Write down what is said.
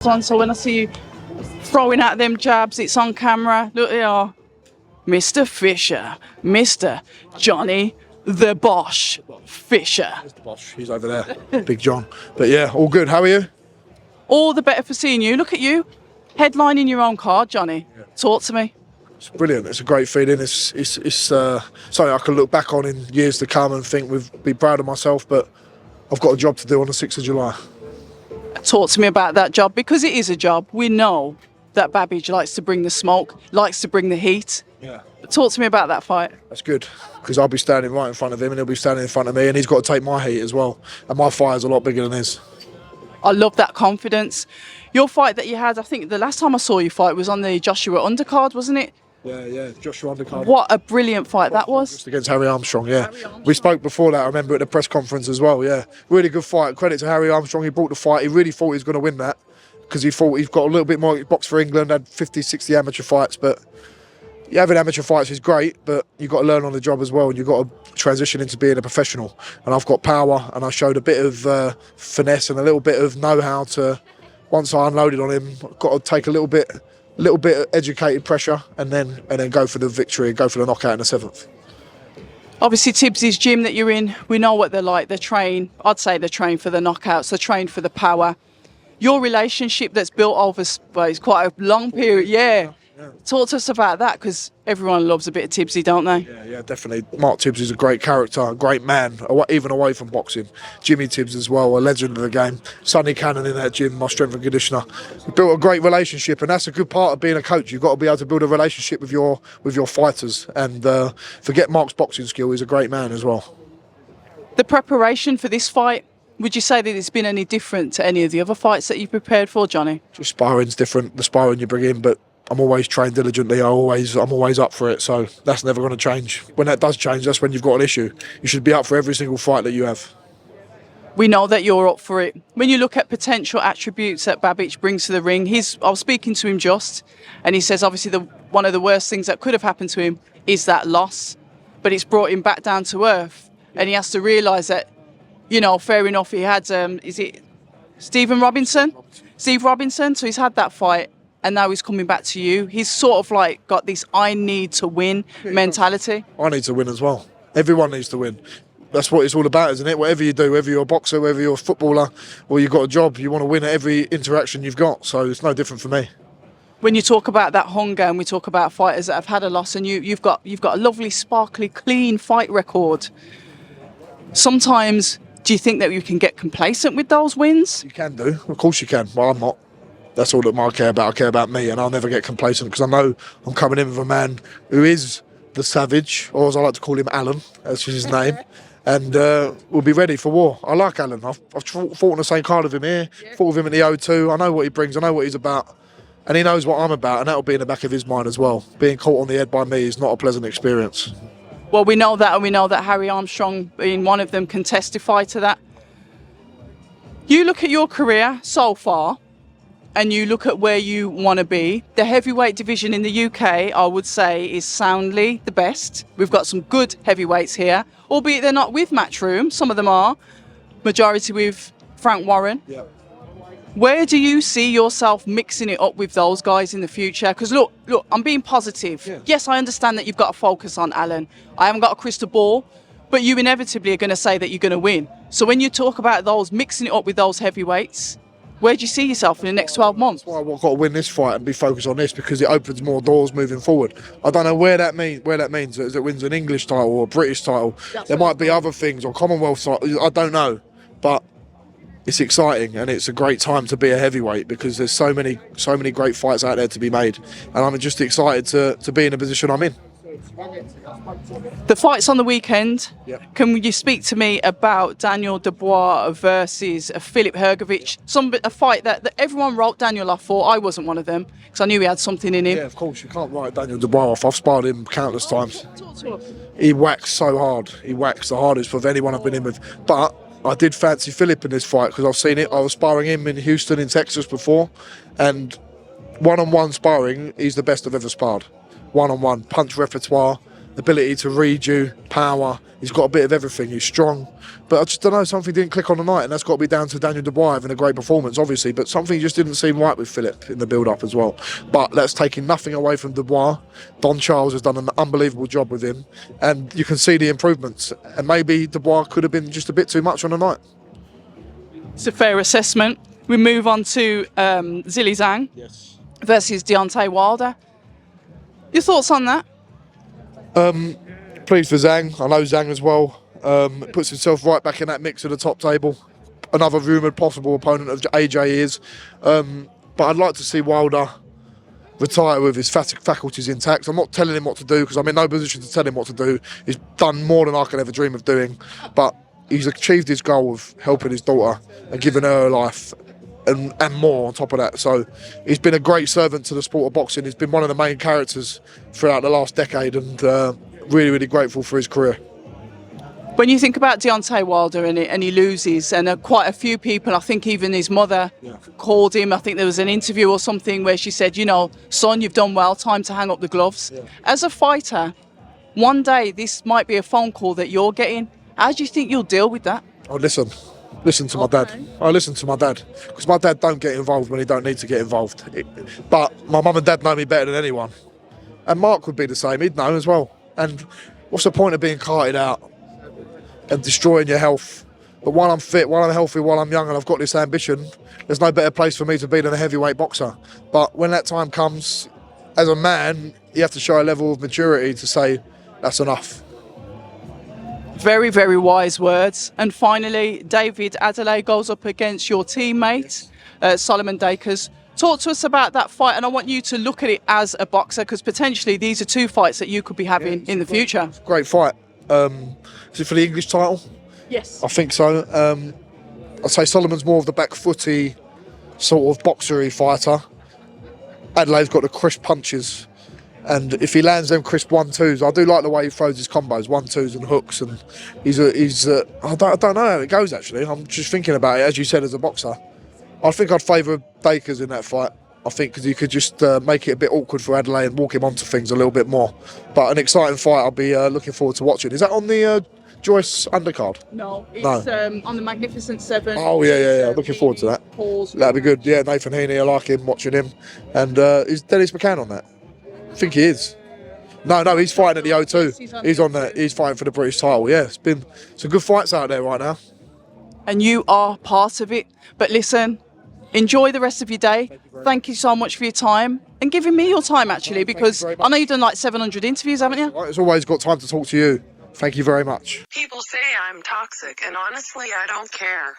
on, so when I see you throwing out them jabs, it's on camera. Look, they are. Mr. Fisher, Mr. Johnny the Bosch Fisher. Mr. Bosch, he's over there, Big John. But yeah, all good. How are you? All the better for seeing you. Look at you, headlining your own card, Johnny. Yeah. Talk to me. It's brilliant. It's a great feeling. It's something I can look back on in years to come and think be proud of myself. But I've got a job to do on the 6th of July. Talk to me about that job, because it is a job. We know that Babic likes to bring the smoke, likes to bring the heat. Yeah. Talk to me about that fight. That's good, because I'll be standing right in front of him and he'll be standing in front of me, and he's got to take my heat as well. And my fire's a lot bigger than his. I love that confidence. Your fight that you had, I think the last time I saw you fight was on the Joshua undercard, wasn't it? Yeah, Joshua undercard. What a brilliant fight that was. Just against Harry Armstrong, yeah. We spoke before that, I remember, at the press conference as well, yeah. Really good fight. Credit to Harry Armstrong, he brought the fight. He really thought he was going to win that, because he thought he's got a little bit more box for England, had 50, 60 amateur fights, but having amateur fights is great, but you've got to learn on the job as well, and you've got to transition into being a professional. And I've got power, and I showed a bit of finesse and a little bit of know-how to, once I unloaded on him, I've got to take a little bit of educated pressure and then go for the victory, go for the knockout in the 7th. Obviously, Tibbs' gym that you're in, we know what they're like. They train, I'd say they train for the knockouts, they train for the power. Your relationship that's built over, well, it's quite a long period, yeah. Talk to us about that, because everyone loves a bit of Tibbsy, don't they? Yeah, definitely. Mark Tibbs is a great character, a great man, even away from boxing. Jimmy Tibbs as well, a legend of the game. Sonny Cannon in that gym, my strength and conditioner. We built a great relationship, and that's a good part of being a coach. You've got to be able to build a relationship with your fighters, and forget Mark's boxing skill, he's a great man as well. The preparation for this fight, would you say that it's been any different to any of the other fights that you've prepared for, Johnny? Just sparring's different, the sparring you bring in, but I'm always trained diligently. I'm always up for it, so that's never going to change. When that does change, that's when you've got an issue. You should be up for every single fight that you have. We know that you're up for it. When you look at potential attributes that Babic brings to the ring, I was speaking to him just, and he says obviously one of the worst things that could have happened to him is that loss, but it's brought him back down to earth, and he has to realise that, fair enough, he had, is it Steve Robinson? So he's had that fight, and now he's coming back to you. He's sort of like got this I need to win mentality. I need to win as well. Everyone needs to win. That's what it's all about, isn't it? Whatever you do, whether you're a boxer, whether you're a footballer, or you've got a job, you want to win at every interaction you've got. So it's no different for me. When you talk about that hunger, and we talk about fighters that have had a loss, and you've got a lovely, sparkly, clean fight record. Sometimes, do you think that you can get complacent with those wins? You can do. Of course you can. Well, I'm not. That's all that I care about. I care about me, and I'll never get complacent, because I know I'm coming in with a man who is the savage, or as I like to call him, Alen. That's his name. And we'll be ready for war. I like Alen. I've fought on the same card with him here, fought with him at the O2. I know what he brings, I know what he's about, and he knows what I'm about, and that'll be in the back of his mind as well. Being caught on the head by me is not a pleasant experience. Well, we know that, and we know that Harry Armstrong, being one of them, can testify to that. You look at your career so far, and you look at where you want to be. The heavyweight division in the UK, I would say, is soundly the best. We've got some good heavyweights here, albeit they're not with Matchroom. Some of them are. Majority with Frank Warren. Yeah. Where do you see yourself mixing it up with those guys in the future? Because look, I'm being positive. Yeah. Yes, I understand that you've got to focus on Alen. I haven't got a crystal ball, but you inevitably are going to say that you're going to win. So when you talk about those, mixing it up with those heavyweights, where do you see yourself in the next 12 months? That's why I've got to win this fight and be focused on this, because it opens more doors moving forward. I don't know where that means. That it wins an English title or a British title. There might be other things, or Commonwealth title. I don't know, but it's exciting, and it's a great time to be a heavyweight, because there's so many great fights out there to be made, and I'm just excited to be in the position I'm in. The fight's on the weekend. Yeah. Can you speak to me about Daniel Dubois versus Filip Hrgovic? A fight that everyone wrote Daniel off for. I wasn't one of them, because I knew he had something in him. Yeah, of course, you can't write Daniel Dubois off. I've sparred him countless times. He whacks so hard. He whacks the hardest of anyone I've been in with. But I did fancy Filip in this fight, because I've seen it. I was sparring him in Houston, in Texas before, and one-on-one sparring, he's the best I've ever sparred. One-on-one, punch repertoire, ability to read you, power. He's got a bit of everything. He's strong. But I just don't know, something didn't click on the night, and that's got to be down to Daniel Dubois having a great performance, obviously, but something just didn't seem right with Philip in the build-up as well. But that's taking nothing away from Dubois. Don Charles has done an unbelievable job with him, and you can see the improvements. And maybe Dubois could have been just a bit too much on the night. It's a fair assessment. We move on to Zhilei Zhang versus Deontay Wilder. Your thoughts on that? Pleased for Zhang. I know Zhang as well. Puts himself right back in that mix of the top table. Another rumoured possible opponent of AJ is. But I'd like to see Wilder retire with his faculties intact. I'm not telling him what to do because I'm in no position to tell him what to do. He's done more than I can ever dream of doing. But he's achieved his goal of helping his daughter and giving her a life and more on top of that. So he's been a great servant to the sport of boxing. He's been one of the main characters throughout the last decade, and really, really grateful for his career. When you think about Deontay Wilder and he loses, and quite a few people, I think even his mother called him, I think there was an interview or something where she said, you know, son, you've done well, time to hang up the gloves. As a fighter, one day this might be a phone call that you're getting. How do you think you'll deal with that? Oh, listen to my dad. I listen to my dad, because my dad don't get involved when he don't need to get involved. But my mum and dad know me better than anyone. And Mark would be the same, he'd know as well. And what's the point of being carted out and destroying your health? But while I'm fit, while I'm healthy, while I'm young and I've got this ambition, there's no better place for me to be than a heavyweight boxer. But when that time comes, as a man, you have to show a level of maturity to say, that's enough. Very, very wise words. And finally, David Adelaide goes up against your teammate, Solomon Dakers. Talk to us about that fight, and I want you to look at it as a boxer, because potentially these are two fights that you could be having in the future. Great fight. Is it for the English title? Yes. I think so. I'd say Solomon's more of the back footy, sort of boxery fighter. Adelaide's got the crisp punches. And if he lands them crisp 1-2s, I do like the way he throws his combos, 1-2s and hooks. And I don't know how it goes, actually. I'm just thinking about it, as you said, as a boxer. I think I'd favour Dakers in that fight. I think because you could just make it a bit awkward for Adelaide and walk him onto things a little bit more. But an exciting fight I'll be looking forward to watching. Is that on the Joyce undercard? No, it's on the Magnificent Seven. Oh, yeah. Looking forward to that. That'd be good. Yeah, Nathan Heaney, I like him, watching him. And is Dennis McCann on that? I think he is. No, he's fighting at the O2. He's on there. He's fighting for the British title. Yeah, it's been some good fights out there right now. And you are part of it. But listen, enjoy the rest of your day. Thank you so much for your time and giving me your time, actually, because I know you've done like 700 interviews, haven't you? It's always got time to talk to you. Thank you very much. People say I'm toxic, and honestly, I don't care.